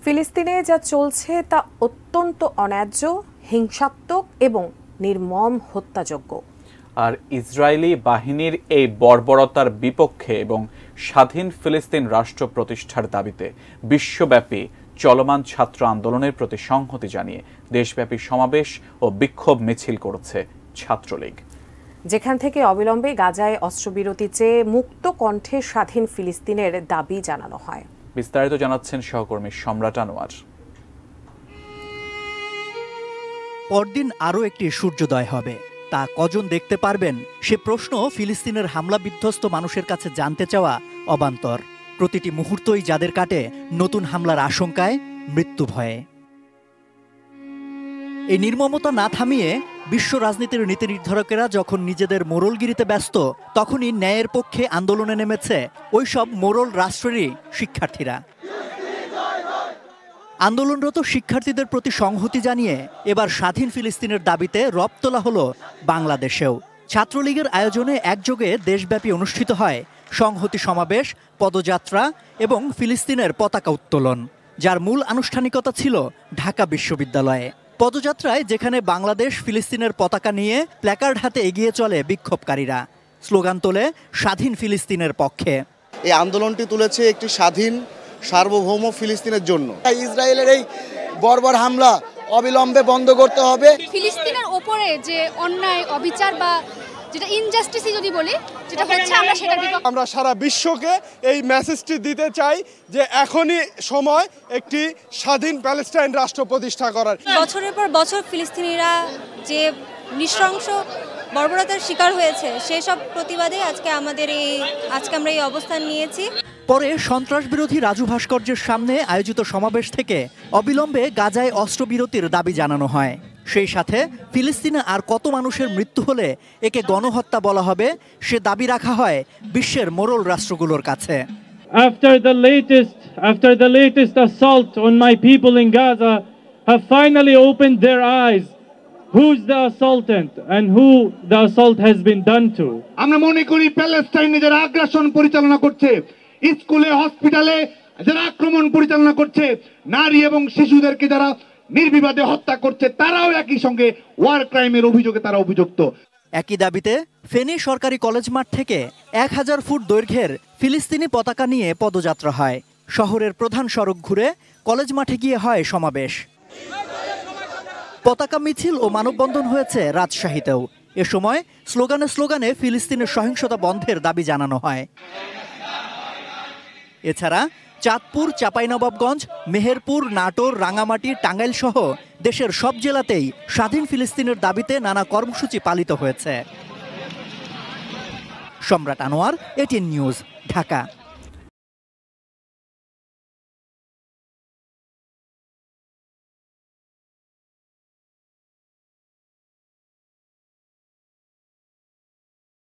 ফিলিস্তিনে যা চলছে তা অত্যন্ত অন্যায্য, হিংসাত্মক এবং নির্মম হত্যাযোগ্য। আর ইসরায়েলি বাহিনীর এই বর্বরতার বিপক্ষে এবং স্বাধীন ফিলিস্তিন রাষ্ট্র প্রতিষ্ঠার দাবিতে বিশ্বব্যাপী চলমান ছাত্র আন্দোলনের প্রতি সংহতি জানিয়ে দেশব্যাপী সমাবেশ ও বিক্ষোভ মিছিল করেছে ছাত্রলীগ। যেখান থেকে অবিলম্বে গাজায় অস্ত্রবিরতি চেয়ে মুক্ত কণ্ঠে স্বাধীন ফিলিস্তিনের দাবি জানানো হয়। বিস্তারিত জানাচ্ছেন সহকর্মী সম্রাট আনোয়ার। পরদিন আরও একটি সূর্যোদয় হবে, তা কজন দেখতে পারবেন সে প্রশ্ন ফিলিস্তিনের হামলা বিধ্বস্ত মানুষের কাছে জানতে চাওয়া অবান্তর। প্রতিটি মুহূর্তই যাদের কাটে নতুন হামলার আশঙ্কায়, মৃত্যু ভয়ে। এই নির্মমতা না থামিয়ে বিশ্ব রাজনীতির নীতি নির্ধারকেরা যখন নিজেদের মোড়লগিরিতে ব্যস্ত, তখনই ন্যায়ের পক্ষে আন্দোলনে নেমেছে ওইসব মোড়ল রাষ্ট্রেরই শিক্ষার্থীরা। আন্দোলনরত শিক্ষার্থীদের প্রতি সংহতি জানিয়ে এবার স্বাধীন ফিলিস্তিনের দাবিতে রব তোলা হলো বাংলাদেশেও। ছাত্রলীগের আয়োজনে একযোগে দেশব্যাপী অনুষ্ঠিত হয় সংহতি সমাবেশ, পদযাত্রা এবং ফিলিস্তিনের পতাকা উত্তোলন, যার মূল আনুষ্ঠানিকতা ছিল ঢাকা বিশ্ববিদ্যালয়ে। পদযাত্রায় যেখানে বাংলাদেশ ফিলিস্তিনের পতাকা নিয়ে প্ল্যাকার্ড হাতে এগিয়ে চলে বিক্ষোভকারীরা, স্লোগান তোলে স্বাধীন ফিলিস্তিনের পক্ষে। এই আন্দোলনটি তুলেছে একটি স্বাধীন সার্বভৌম ফিলিস্তিনের জন্য। ইসরায়েলের এই বর্বর হামলা অবিলম্বে বন্ধ করতে হবে। ফিলিস্তিনের ওপরে যে অন্যায়, অবিচার বা যেটা ইনজাস্টিসই যদি বলি, যেটা হচ্ছে, আমরা সারা বিশ্বকে এই মেসেজটি দিতে চাই যে এখনই সময় একটি স্বাধীন প্যালেস্টাইন রাষ্ট্র প্রতিষ্ঠা করার। বছরের পর বছর ফিলিস্তিনিরা যে নৃশংস বর্বরতার শিকার হয়েছে, সেসব প্রতিবাদে আজকে আমরা এই অবস্থান নিয়েছি। পরে সন্ত্রাস বিরোধী রাজু ভাস্কর্যের সামনে আয়োজিত সমাবেশ থেকে অবিলম্বে গাজায় অস্ত্রবিরতির দাবি জানানো হয়। সেই সাথে ফিলিস্তিনে আর কত মানুষের মৃত্যু হলে একে গণহত্যা বলা হবে, সে দাবি রাখা হয় বিশ্বের মোড়ল রাষ্ট্রগুলোর কাছে। After the latest assault on my people in Gaza have finally opened their eyes, who's the assaultant and who the assault has been done to. আমরা মনে করি প্যালেস্টাইনে যারা আগ্রাসন পরিচালনা করছে, স্কুলে হসপিটালে যারা আক্রমণ পরিচালনা করছে, নারী এবং শিশুদেরকে যারা নির্বিবাদে হত্যা করছে, তারাও একই সঙ্গে ওয়ার ক্রাইমের অভিযোগে তারা অভিযুক্ত। একই দাবিতে ফেনী সরকারি কলেজ মাঠ থেকে 1000 ফুট দৈর্ঘ্যের ফিলিস্তিনি পতাকা নিয়ে পদযাত্রা হয়। শহরের প্রধান সড়ক ঘুরে কলেজ মাঠে গিয়ে হয় সমাবেশ। পতাকা মিছিল ও মানববন্ধন হয়েছে রাজশাহীতেও। এ সময় স্লোগানে ফিলিস্তিনের সহিংসতা বন্ধের দাবি জানানো হয়। এছাড়া চাঁদপুর, চাঁপাইনবাবগঞ্জ, মেহেরপুর, নাটোর, রাঙামাটি, টাঙ্গাইল সহ দেশের সব জেলাতেই স্বাধীন ফিলিস্তিনের দাবিতে নানা কর্মসূচি পালিত হয়েছে। সম্রাট আনোয়ার, এটিএন নিউজ, ঢাকা।